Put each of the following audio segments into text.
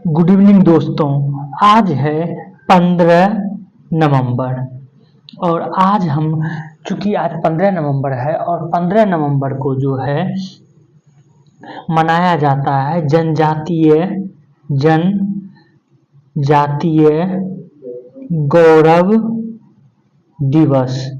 Good evening दोस्तों। आज है 15 नवंबर और आज हम चूंकि आज 15 नवंबर है और 15 नवंबर को जो है मनाया जाता है जनजातीय गौरव दिवस।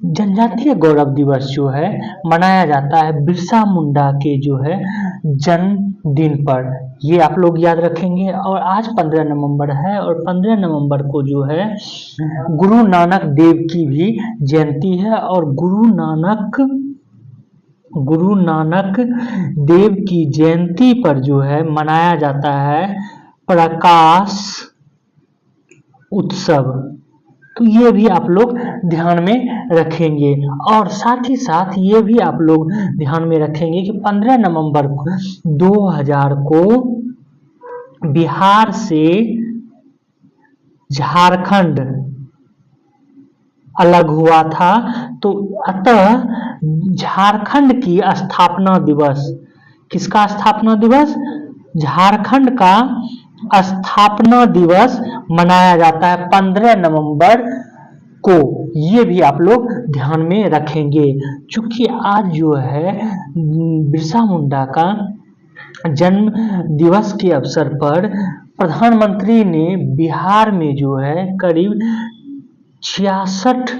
जनजातीय गौरव दिवस जो है मनाया जाता है बिरसा मुंडा के जो है जन्मदिन पर। ये आप लोग याद रखेंगे। और आज 15 नवंबर है और 15 नवंबर को जो है गुरु नानक देव की भी जयंती है और गुरु नानक देव की जयंती पर जो है मनाया जाता है प्रकाश उत्सव। तो ये भी आप लोग ध्यान में रखेंगे और साथ ही साथ ये भी आप लोग ध्यान में रखेंगे कि 15 नवंबर 2000 को बिहार से झारखंड अलग हुआ था। तो अतः झारखंड की स्थापना दिवस, किसका स्थापना दिवस? झारखंड का स्थापना दिवस मनाया जाता है 15 नवंबर को। ये भी आप लोग ध्यान में रखेंगे। चूंकि आज जो है बिरसा मुंडा का जन्म दिवस के अवसर पर प्रधानमंत्री ने बिहार में जो है करीब 66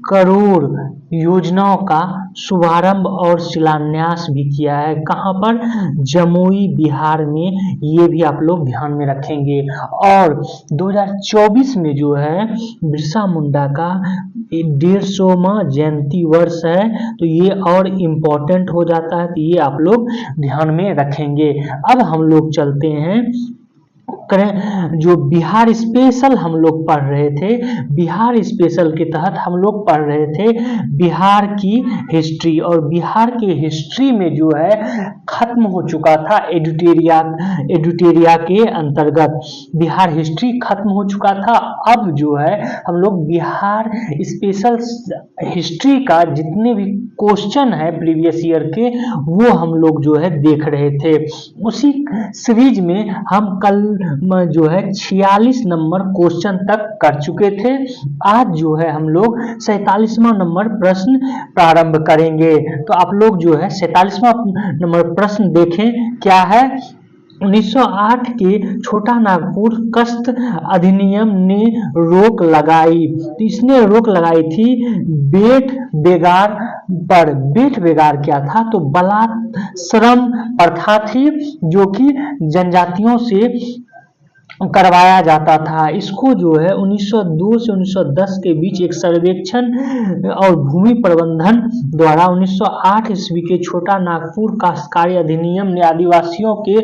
करोड़ योजनाओं का शुभारंभ और शिलान्यास भी किया है। कहां पर? जमुई, बिहार में। ये भी आप लोग ध्यान में रखेंगे। और 2024 में जो है बिरसा मुंडा का 150वां जयंती वर्ष है, तो ये और इम्पोर्टेंट हो जाता है। तो ये आप लोग ध्यान में रखेंगे। अब हम लोग चलते हैं जो बिहार स्पेशल हम लोग पढ़ रहे थे। बिहार स्पेशल के तहत हम लोग पढ़ रहे थे बिहार की हिस्ट्री। और बिहार के हिस्ट्री में जो है खत्म हो चुका था एडुटेरिया के अंतर्गत बिहार हिस्ट्री खत्म हो चुका था। अब जो है हम लोग बिहार स्पेशल हिस्ट्री का जितने भी क्वेश्चन है प्रीवियस ईयर के, वो हम लोग जो है देख रहे थे। उसी सीरीज में हम कल जो है 46 नंबर क्वेश्चन तक कर चुके थे। आज जो है हम लोग 47वां नंबर प्रश्न प्रारंभ करेंगे। तो आप लोग जो है 47वां नंबर प्रश्न देखें क्या है। 1908 के छोटा नागपुर कस्त अधिनियम ने रोक लगाई। तो इसने रोक लगाई थी बेट बेगार पर। बेट बेगार क्या था? तो बलात्श्रम प्रथा थी जो कि जनजातियों से करवाया जाता था। इसको जो है 1902 से 1910 के बीच एक सर्वेक्षण और भूमि प्रबंधन द्वारा 1908 ईस्वी के छोटा नागपुर काश्तकारी अधिनियम ने आदिवासियों के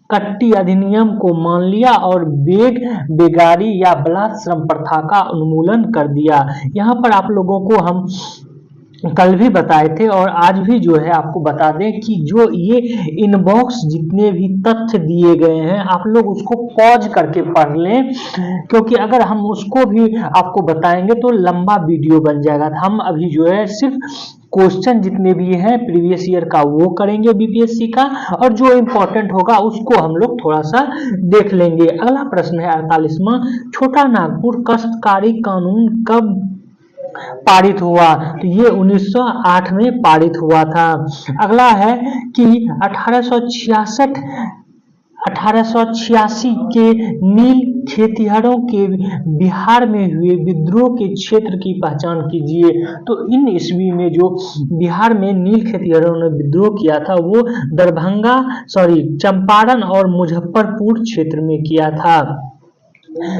कट्टी अधिनियम को मान लिया और बेगारी या बलात्श्रम प्रथा का उन्मूलन कर दिया। यहाँ पर आप लोगों को हम कल भी बताए थे और आज भी जो है आपको बता दें कि जो ये इनबॉक्स जितने भी तथ्य दिए गए हैं आप लोग उसको पॉज करके पढ़ लें, क्योंकि अगर हम उसको भी आपको बताएंगे तो लंबा वीडियो बन जाएगा। हम अभी जो है सिर्फ क्वेश्चन जितने भी हैं प्रीवियस ईयर का वो करेंगे बीपीएससी का, और जो इम्पोर्टेंट होगा उसको हम लोग थोड़ा सा देख लेंगे। अगला प्रश्न है 48वां, छोटा नागपुर काश्तकारी कानून कब पारित हुआ? तो ये 1908 में पारित हुआ था। अगला है कि 1886 के नील खेतिहरों के बिहार में हुए विद्रोह के क्षेत्र की पहचान कीजिए। तो इन ईस्वी में जो बिहार में नील खेतिहरों ने विद्रोह किया था वो चंपारण और मुजफ्फरपुर क्षेत्र में किया था।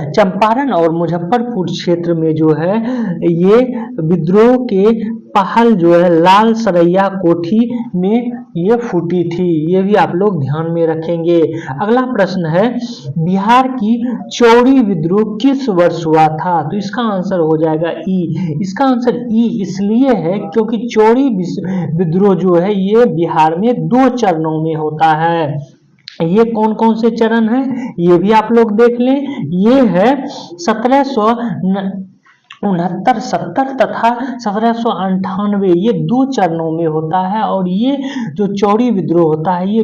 चंपारण और मुजफ्फरपुर क्षेत्र में जो है ये विद्रोह के पहल जो है लाल सरैया कोठी में ये फूटी थी। ये भी आप लोग ध्यान में रखेंगे। अगला प्रश्न है बिहार की चौड़ी विद्रोह किस वर्ष हुआ था? तो इसका आंसर हो जाएगा ई। इसका आंसर ई इसलिए है क्योंकि चौड़ी विद्रोह जो है ये बिहार में 2 चरणों में होता है। ये कौन कौन से चरण हैं ये भी आप लोग देख लें। ये है 69, 70 तथा 1798 ये 2 चरणों में होता है। और ये जो चौड़ी विद्रोह होता है ये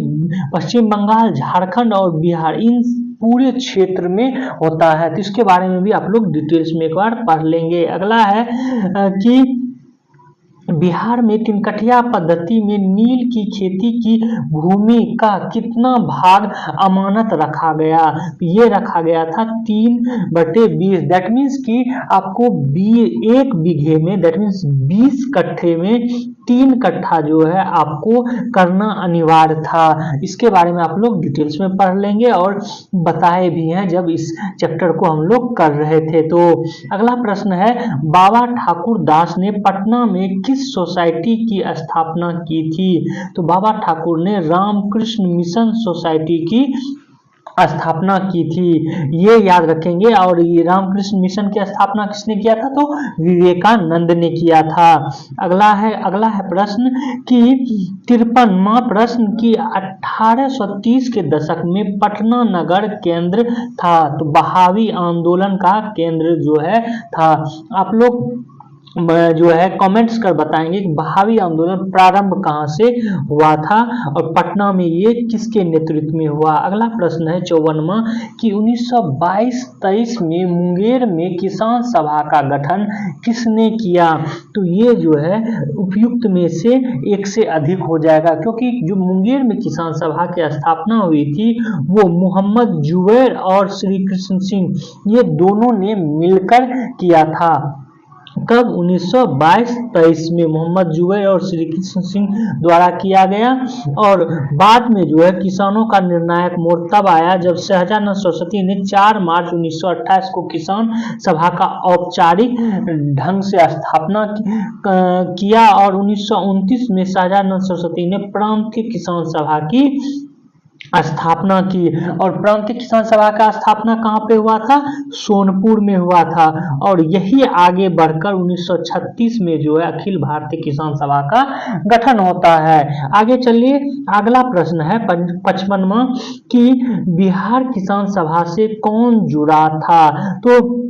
पश्चिम बंगाल, झारखंड और बिहार इन पूरे क्षेत्र में होता है। तो इसके बारे में भी आप लोग डिटेल्स में एक बार पढ़ लेंगे। अगला है कि बिहार में तिनकठिया पद्धति में नील की खेती की भूमि का कितना भाग अमानत रखा गया? ये रखा गया था 3/20। दैट मीन्स कि आपको 1 बीघे में, दैट मीन्स 20 कट्ठे में 3 कट्ठा जो है आपको करना अनिवार्य था। इसके बारे में आप लोग डिटेल्स में पढ़ लेंगे और बताए भी हैं जब इस चैप्टर को हम लोग कर रहे थे। तो अगला प्रश्न है, बाबा ठाकुर दास ने पटना में किस सोसाइटी की स्थापना की थी? तो बाबा ठाकुर ने रामकृष्ण मिशन सोसाइटी की स्थापना की थी, ये याद रखेंगे। और ये रामकृष्ण मिशन की स्थापना किसने किया था? तो विवेकानंद ने किया था। अगला है प्रश्न कि 53वां प्रश्न कि 1830 के दशक में पटना नगर केंद्र था, तो बहावी आंदोलन का केंद्र जो है था। आप लोग जो है कमेंट्स कर बताएंगे कि बहावी आंदोलन प्रारंभ कहाँ से हुआ था और पटना में ये किसके नेतृत्व में हुआ। अगला प्रश्न है 54वां कि 1922-23 में मुंगेर में किसान सभा का गठन किसने किया? तो ये जो है उपयुक्त में से एक से अधिक हो जाएगा, क्योंकि जो मुंगेर में किसान सभा की स्थापना हुई थी वो मोहम्मद जुबैर और श्री कृष्ण सिंह ये दोनों ने मिलकर किया था। कब? 1922-23 में मोहम्मद जुबैर और श्री कृष्ण सिंह द्वारा किया गया। और बाद में जो है किसानों का निर्णायक मोड़ तब आया जब शहजानंद सरस्वती ने 4 मार्च 1928 को किसान सभा का औपचारिक ढंग से स्थापना किया। और 1929 में शहजानंद सरस्वती ने प्रांतीय किसान सभा की स्थापना की। और प्रांतीय किसान सभा का स्थापना कहाँ पे हुआ था? सोनपुर में हुआ था। और यही आगे बढ़कर 1936 में जो है अखिल भारतीय किसान सभा का गठन होता है। आगे चलिए, अगला प्रश्न है 55वां कि बिहार किसान सभा से कौन जुड़ा था? तो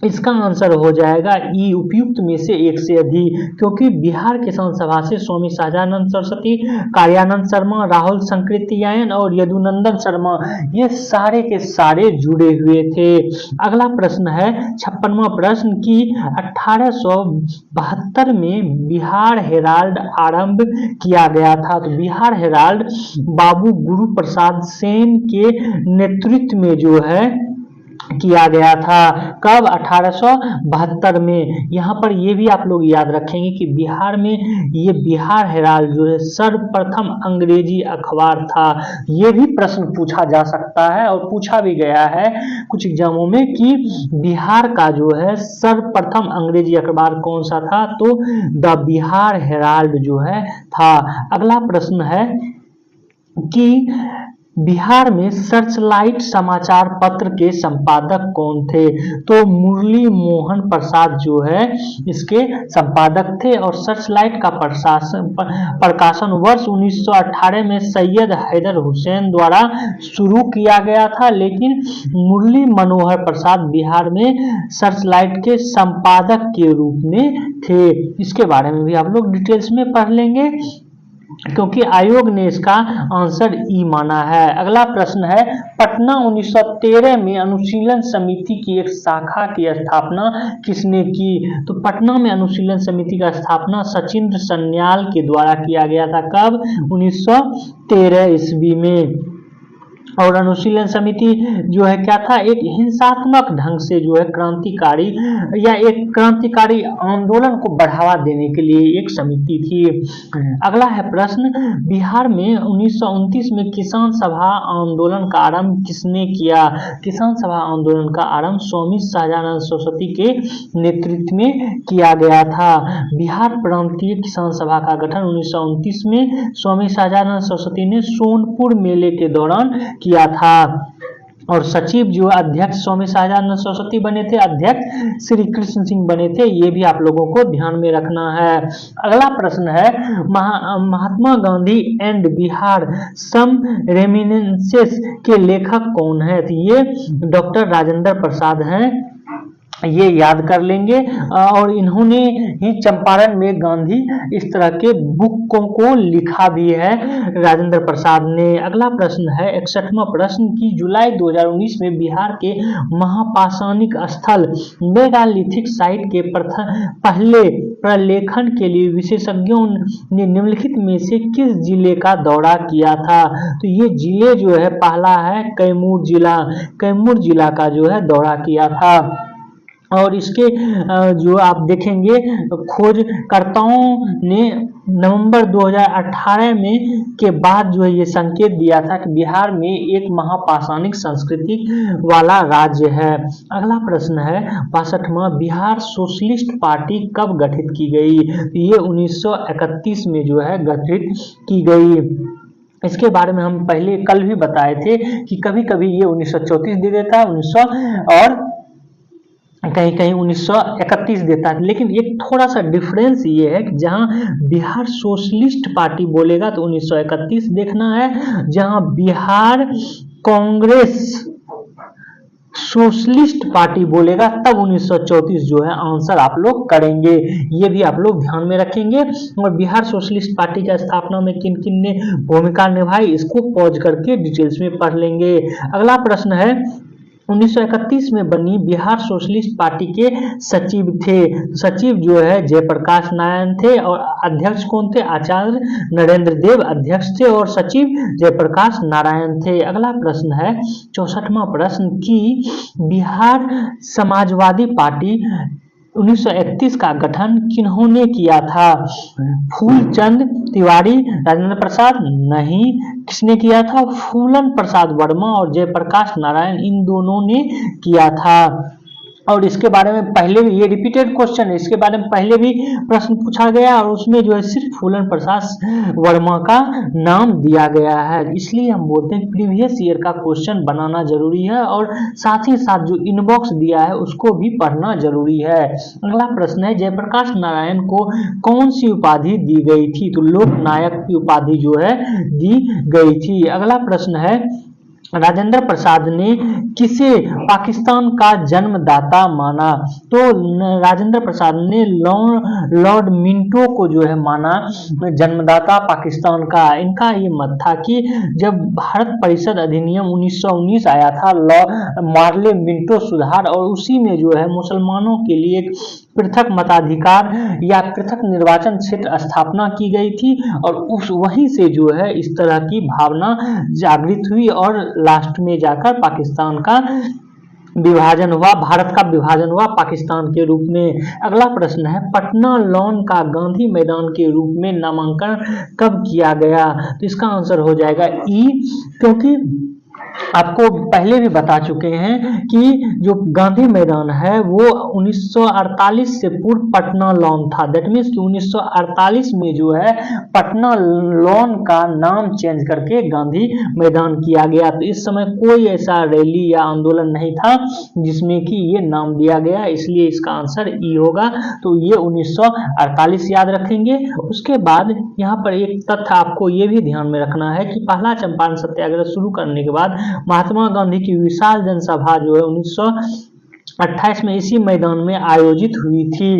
इसका आंसर हो जाएगा ई, उपयुक्त में से एक से अधिक, क्योंकि बिहार किसान सभा से स्वामी सहजानंद सरस्वती, कार्यानंद शर्मा, राहुल संकृतियायन और यदुनंदन शर्मा ये सारे के सारे जुड़े हुए थे। अगला प्रश्न है 56वां प्रश्न कि 1872 में बिहार हेराल्ड आरंभ किया गया था। तो बिहार हेराल्ड बाबू गुरु प्रसाद सेन के नेतृत्व में जो है किया गया था। कब? 1872 में। यहाँ पर ये भी आप लोग याद रखेंगे कि बिहार में ये बिहार हेराल्ड जो है सर्वप्रथम अंग्रेजी अखबार था। ये भी प्रश्न पूछा जा सकता है और पूछा भी गया है कुछ एग्जामों में कि बिहार का जो है सर्वप्रथम अंग्रेजी अखबार कौन सा था? तो द बिहार हेराल्ड जो है था। अगला प्रश्न है कि बिहार में सर्चलाइट समाचार पत्र के संपादक कौन थे? तो मुरली मोहन प्रसाद जो है इसके संपादक थे। और सर्चलाइट का प्रकाशन वर्ष 1918 में सैयद हैदर हुसैन द्वारा शुरू किया गया था, लेकिन मुरली मनोहर प्रसाद बिहार में सर्चलाइट के संपादक के रूप में थे। इसके बारे में भी आप लोग डिटेल्स में पढ़ लेंगे, क्योंकि आयोग ने इसका आंसर ई माना है। अगला प्रश्न है पटना 1913 में अनुशीलन समिति की एक शाखा की स्थापना किसने की? तो पटना में अनुशीलन समिति का स्थापना सचिंद्र सन्याल के द्वारा किया गया था। कब? 1913 ईस्वी में। और अनुशीलन समिति जो है क्या था? एक हिंसात्मक ढंग से जो है क्रांतिकारी या एक क्रांतिकारी आंदोलन को बढ़ावा देने के लिए एक समिति थी। अगला है प्रश्न बिहार में 1929 में किसान सभा आंदोलन का आरंभ किसने किया? किसान सभा आंदोलन का आरंभ स्वामी सहजानंद सरस्वती के नेतृत्व में किया गया था। बिहार प्रांतीय किसान सभा का गठन 1929 में स्वामी सहजानंद सरस्वती ने सोनपुर मेले के दौरान किया था। और सचिव जो अध्यक्ष स्वामी सहजानंद सरस्वती बने थे, अध्यक्ष श्री कृष्ण सिंह बने थे। ये भी आप लोगों को ध्यान में रखना है। अगला प्रश्न है महात्मा गांधी एंड बिहार सम रेमिनेंसेस के लेखक कौन है? तो ये डॉक्टर राजेंद्र प्रसाद हैं। ये याद कर लेंगे। और इन्होंने ही चंपारण में गांधी इस तरह के बुकों को लिखा भी है राजेंद्र प्रसाद ने। अगला प्रश्न है 61वां प्रश्न की जुलाई 2019 में बिहार के महापाषाणिक स्थल मेगालिथिक साइट के पहले प्रलेखन के लिए विशेषज्ञों ने निम्नलिखित में से किस जिले का दौरा किया था? तो ये जिले जो है, पहला है कैमूर जिला, कैमूर जिला का जो है दौरा किया था। और इसके जो आप देखेंगे खोजकर्ताओं ने नवंबर 2018 में के बाद जो है ये संकेत दिया था कि बिहार में एक महापाषाणिक संस्कृति वाला राज्य है। अगला प्रश्न है 62वां, बिहार सोशलिस्ट पार्टी कब गठित की गई? ये 1931 में जो है गठित की गई। इसके बारे में हम पहले कल भी बताए थे कि कभी कभी ये 1934 दे देता है, 1900 और कहीं कहीं 1931 देता है। लेकिन एक थोड़ा सा डिफरेंस ये है कि जहां बिहार सोशलिस्ट पार्टी बोलेगा तो 1931 देखना है, जहां बिहार कांग्रेस सोशलिस्ट पार्टी बोलेगा तब 1934 जो है आंसर आप लोग करेंगे। ये भी आप लोग ध्यान में रखेंगे। और बिहार सोशलिस्ट पार्टी की स्थापना में किन किन ने भूमिका निभाई, इसको पॉज करके डिटेल्स में पढ़ लेंगे। अगला प्रश्न है 1931 में बनी बिहार सोशलिस्ट पार्टी के सचिव थे। सचिव जो है जयप्रकाश नारायण थे और अध्यक्ष कौन थे? आचार्य नरेंद्र देव अध्यक्ष थे और सचिव जयप्रकाश नारायण थे। अगला प्रश्न है 64वां प्रश्न की बिहार समाजवादी पार्टी 1931 का गठन किन्होंने किया था? फूलचंद तिवारी, राजेंद्र प्रसाद? नहीं। किसने किया था? फूलन प्रसाद वर्मा और जयप्रकाश नारायण, इन दोनों ने किया था। और इसके बारे में पहले भी, ये रिपीटेड क्वेश्चन है, इसके बारे में पहले भी प्रश्न पूछा गया और उसमें जो है सिर्फ फूलन प्रसाद वर्मा का नाम दिया गया है। इसलिए हम बोलते हैं प्रीवियस ईयर का क्वेश्चन बनाना जरूरी है और साथ ही साथ जो इनबॉक्स दिया है उसको भी पढ़ना जरूरी है। अगला प्रश्न है जयप्रकाश नारायण को कौन सी उपाधि दी गई थी? तो लोक नायक की उपाधि जो है दी गई थी। अगला प्रश्न है राजेंद्र प्रसाद ने किसे पाकिस्तान का जन्मदाता माना? तो राजेंद्र प्रसाद ने लॉर्ड मिंटो को जो है माना जन्मदाता पाकिस्तान का। इनका ये मत था कि जब भारत परिषद अधिनियम 1919 आया था, मार्ले मिंटो सुधार, और उसी में जो है मुसलमानों के लिए एक पृथक मताधिकार या पृथक निर्वाचन क्षेत्र स्थापना की गई थी और उस वहीं से जो है इस तरह की भावना जागृत हुई और लास्ट में जाकर पाकिस्तान का विभाजन हुआ, भारत का विभाजन हुआ पाकिस्तान के रूप में। अगला प्रश्न है पटना लॉन का गांधी मैदान के रूप में नामांकन कब किया गया? तो इसका आंसर हो जाएगा ई, क्योंकि आपको पहले भी बता चुके हैं कि जो गांधी मैदान है वो 1948 से पूर्व पटना लॉन था। दैट मीन्स कि 1948 में जो है पटना लॉन का नाम चेंज करके गांधी मैदान किया गया। तो इस समय कोई ऐसा रैली या आंदोलन नहीं था जिसमें कि ये नाम दिया गया, इसलिए इसका आंसर ई होगा। तो ये 1948 याद रखेंगे। उसके बाद यहाँ पर एक तथ्य आपको ये भी ध्यान में रखना है कि पहला चंपारण सत्याग्रह शुरू करने के बाद महात्मा गांधी की विशाल जनसभा जो है 1928 में इसी मैदान में आयोजित हुई थी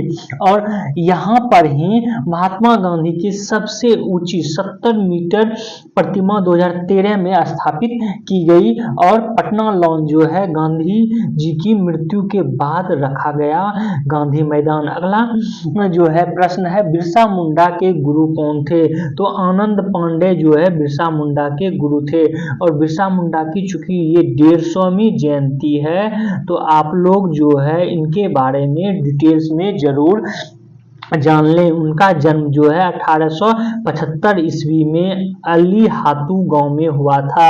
और यहाँ पर ही महात्मा गांधी की सबसे ऊंची 70 मीटर प्रतिमा 2013 में स्थापित की गई और पटना लॉन जो है गांधी जी की मृत्यु के बाद रखा गया गांधी मैदान। अगला जो है प्रश्न है बिरसा मुंडा के गुरु कौन थे? तो आनंद पांडे जो है बिरसा मुंडा के गुरु थे और बिरसा मुंडा की चूंकि ये 150वीं जयंती है तो आप लोग जो है इनके बारे में डिटेल्स में जरूर जान लें। उनका जन्म जो है 1875 ईस्वी में अली हातू गांव में हुआ था।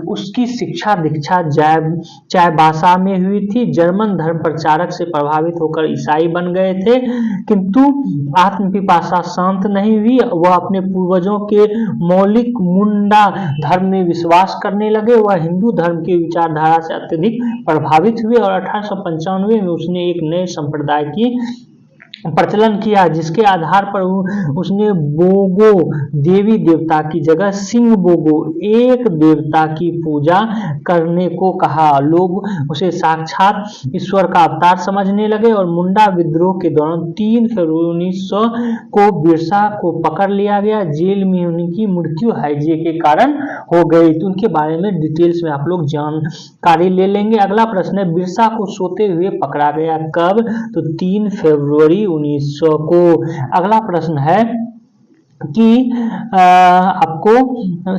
उसकी शिक्षा दीक्षा चायबासा में हुई थी। जर्मन धर्म प्रचारक से प्रभावित होकर ईसाई बन गए थे, किंतु आत्मपिपासा शांत नहीं हुई। वह अपने पूर्वजों के मौलिक मुंडा धर्म में विश्वास करने लगे। वह हिंदू धर्म की विचारधारा से अत्यधिक प्रभावित हुए और 1895 में उसने एक नए संप्रदाय की प्रचलन किया, जिसके आधार पर उसने बोगो देवी देवता की जगह सिंह बोगो एक देवता की पूजा करने को कहा। लोग उसे साक्षात ईश्वर का अवतार समझने लगे और मुंडा विद्रोह के दौरान 3 फरवरी 1900 को बिरसा को पकड़ लिया गया। जेल में उनकी मृत्यु हैजे के कारण हो गई। तो उनके बारे में डिटेल्स में आप लोग जानकारी ले लेंगे। अगला प्रश्न है, बिरसा को सोते हुए पकड़ा गया कब? तो 3 फरवरी 1900 को। अगला प्रश्न है कि आपको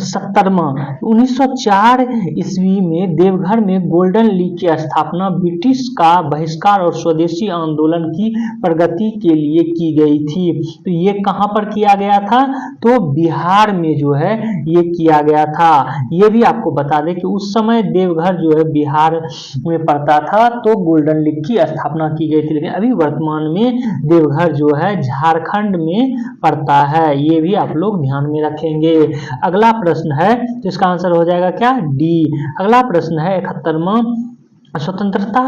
70वां 1904 ईस्वी में देवघर में गोल्डन लीग की स्थापना ब्रिटिश का बहिष्कार और स्वदेशी आंदोलन की प्रगति के लिए की गई थी। तो ये कहां पर किया गया था? तो बिहार में जो है ये किया गया था। ये भी आपको बता दें कि उस समय देवघर जो है बिहार में पड़ता था, तो गोल्डन लीग की स्थापना की गई थी। लेकिन अभी वर्तमान में देवघर जो है झारखंड में पड़ता है। ये भी आप लोग ध्यान में रखेंगे। अगला प्रश्न है, तो इसका आंसर हो जाएगा क्या? डी। अगला प्रश्न है 71वां, स्वतंत्रता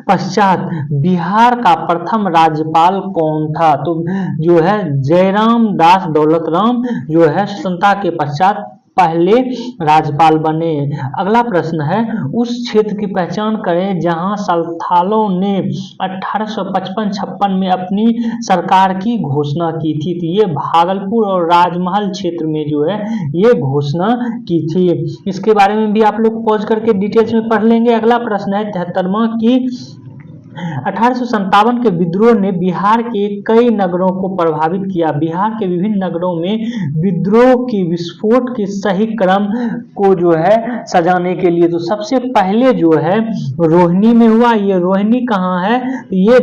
पश्चात बिहार का प्रथम राज्यपाल कौन था? तो जो है जयराम दास दौलत राम जो है स्वतंत्रता के पश्चात पहले राज्यपाल बने। अगला प्रश्न है, उस क्षेत्र की पहचान करें जहां संथालों ने 1855-56 में अपनी सरकार की घोषणा की थी। तो ये भागलपुर और राजमहल क्षेत्र में जो है ये घोषणा की थी। इसके बारे में भी आप लोग पॉज करके डिटेल्स में पढ़ लेंगे। अगला प्रश्न है 73वां की 1857 के विद्रोह ने बिहार के कई नगरों को प्रभावित किया। बिहार के विभिन्न नगरों में विद्रोह की विस्फोट के सही क्रम को जो है सजाने के लिए तो सबसे पहले जो है रोहिणी में हुआ। ये रोहिणी कहाँ है? ये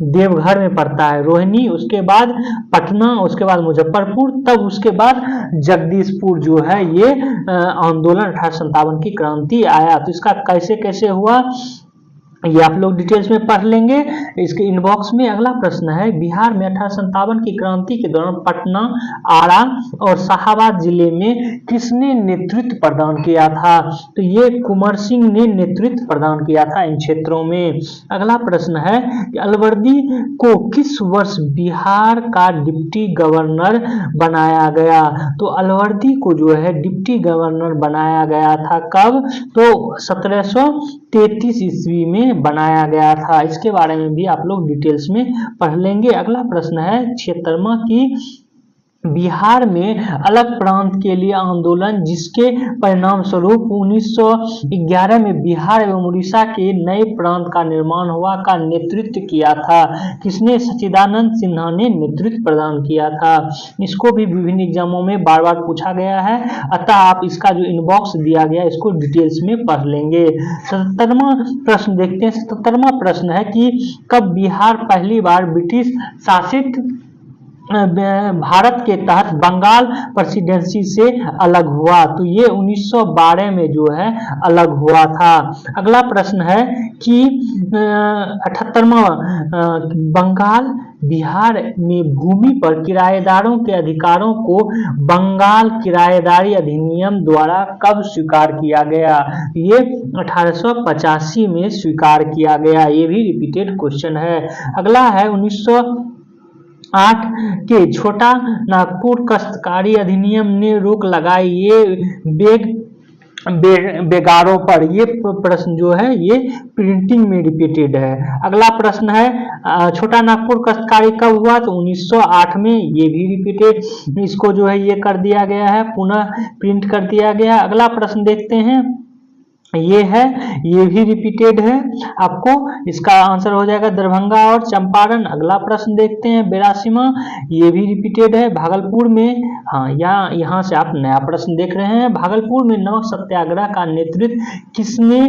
देवघर में पड़ता है रोहिणी। उसके बाद पटना, उसके बाद मुजफ्फरपुर, तब उसके बाद जगदीशपुर जो है ये आंदोलन 1857 की क्रांति आया। तो इसका कैसे कैसे हुआ ये आप लोग डिटेल्स में पढ़ लेंगे इसके इनबॉक्स में। अगला प्रश्न है, बिहार में 1857 की क्रांति के दौरान पटना, आरा और शाहाबाद जिले में किसने नेतृत्व प्रदान किया था? तो ये कुंवर सिंह ने नेतृत्व प्रदान किया था इन क्षेत्रों में। अगला प्रश्न है, अलवर्दी को किस वर्ष बिहार का डिप्टी गवर्नर बनाया गया? तो अलवर्दी को जो है डिप्टी गवर्नर बनाया गया था कब? तो 1733 ईस्वी में बनाया गया था। इसके बारे में भी आप लोग डिटेल्स में पढ़ लेंगे। अगला प्रश्न है 76वां की बिहार में अलग प्रांत के लिए आंदोलन जिसके परिणाम स्वरूप 1911 में बिहार एवं उड़ीसा के नए प्रांत का निर्माण हुआ का नेतृत्व किया था? किसने? सच्चिदानंद सिन्हा ने नेतृत्व प्रदान किया था। इसको भी विभिन्न एग्जामों में बार बार पूछा गया है, अतः आप इसका जो इनबॉक्स दिया गया इसको डिटेल्स में पढ़ लेंगे। 77वां प्रश्न देखते हैं। 77वां प्रश्न है कि कब बिहार पहली बार ब्रिटिश शासित भारत के तहत बंगाल प्रेसिडेंसी से अलग हुआ? तो ये 1912 में जो है अलग हुआ था। अगला प्रश्न है कि 78वां बंगाल बिहार में भूमि पर किराएदारों के अधिकारों को बंगाल किराएदारी अधिनियम द्वारा कब स्वीकार किया गया? ये 1885 में स्वीकार किया गया। ये भी रिपीटेड क्वेश्चन है। अगला है 1908 के छोटा नागपुर काश्तकारी अधिनियम ने रोक लगाई ये बेगारों पर। ये प्रश्न जो है ये प्रिंटिंग में रिपीटेड है। अगला प्रश्न है छोटा नागपुर काश्तकारी कब हुआ? तो 1908 में। ये भी रिपीटेड, इसको जो है ये कर दिया गया है, पुनः प्रिंट कर दिया गया। अगला प्रश्न देखते हैं, ये है, ये भी रिपीटेड है आपको। इसका आंसर हो जाएगा दरभंगा और चंपारण। अगला प्रश्न देखते हैं 82वां, ये भी रिपीटेड है भागलपुर में। हाँ, यहाँ से आप नया प्रश्न देख रहे हैं। भागलपुर में नमक सत्याग्रह का नेतृत्व किसने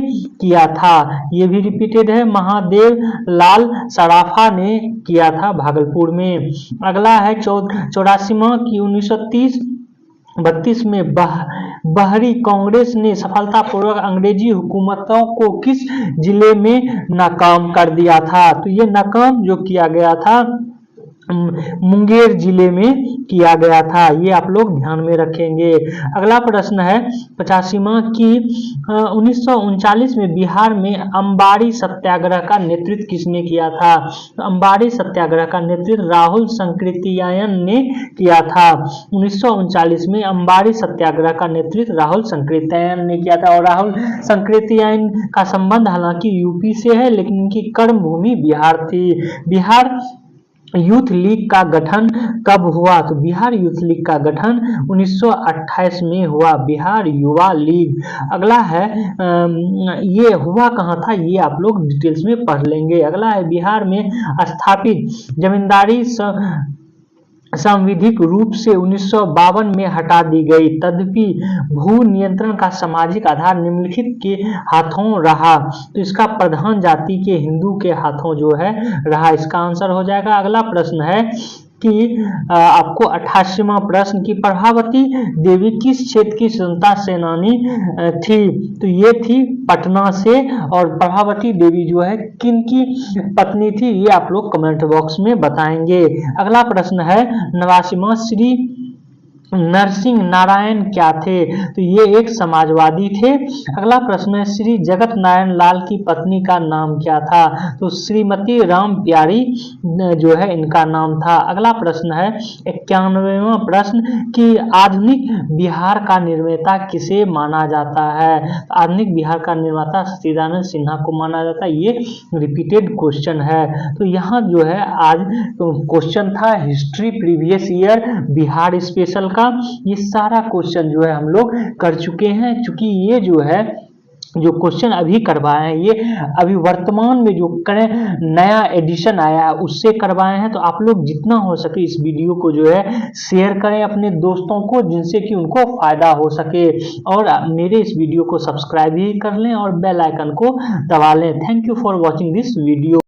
किया था? ये भी रिपीटेड है, महादेव लाल सराफा ने किया था भागलपुर में। अगला है 84वां की 1932 में बहरी कांग्रेस ने सफलतापूर्वक अंग्रेजी हुकूमतों को किस जिले में नाकाम कर दिया था? तो ये नाकाम जो किया गया था मुंगेर जिले में किया गया था। ये आप लोग ध्यान में रखेंगे। अगला प्रश्न है 85वां कि 1939 में बिहार में अंबाड़ी सत्याग्रह का नेतृत्व किसने किया था? तो अंबाड़ी सत्याग्रह का नेतृत्व राहुल संकृत्यायन ने किया था। 1939 में अंबाड़ी सत्याग्रह का नेतृत्व राहुल संकृत्यायन ने किया था। और राहुल संकृत्यायन का संबंध हालांकि यूपी से है, लेकिन इनकी कर्म भूमि बिहार थी। बिहार यूथ लीग का गठन कब हुआ? तो बिहार यूथ लीग का गठन 1928 में हुआ, बिहार युवा लीग। अगला है ये हुआ कहाँ था, ये आप लोग डिटेल्स में पढ़ लेंगे। अगला है बिहार में स्थापित जमींदारी संविधिक रूप से 1952 में हटा दी गई। तदपि भू नियंत्रण का सामाजिक आधार निम्नलिखित के हाथों रहा। तो इसका प्रधान जाति के हिंदू के हाथों जो है रहा। इसका आंसर हो जाएगा। अगला प्रश्न है कि आपको 88वां प्रश्न की प्रभावती देवी किस क्षेत्र की स्वतंत्रता सेनानी थी? तो ये थी पटना से। और प्रभावती देवी जो है किन की पत्नी थी, ये आप लोग कमेंट बॉक्स में बताएंगे। अगला प्रश्न है 89वां श्री नरसिंह नारायण क्या थे? तो ये एक समाजवादी थे। अगला प्रश्न है श्री जगत नारायण लाल की पत्नी का नाम क्या था? तो श्रीमती राम प्यारी जो है इनका नाम था। अगला प्रश्न है 91वां प्रश्न कि आधुनिक बिहार का निर्माता किसे माना जाता है? आधुनिक बिहार का निर्माता सच्चिदानंद सिन्हा को माना जाता है। ये रिपीटेड क्वेश्चन है। तो यहाँ जो है आज क्वेश्चन था history previous year Bihar special का। ये सारा क्वेश्चन जो है हम लोग कर चुके हैं। चूंकि ये जो है जो क्वेश्चन अभी करवाए हैं ये अभी वर्तमान में जो नया एडिशन आया है उससे करवाए हैं। तो आप लोग जितना हो सके इस वीडियो को जो है शेयर करें अपने दोस्तों को, जिनसे कि उनको फायदा हो सके। और मेरे इस वीडियो को सब्सक्राइब भी कर लें और बेल आइकन को दबा लें। Thank you for watching this video.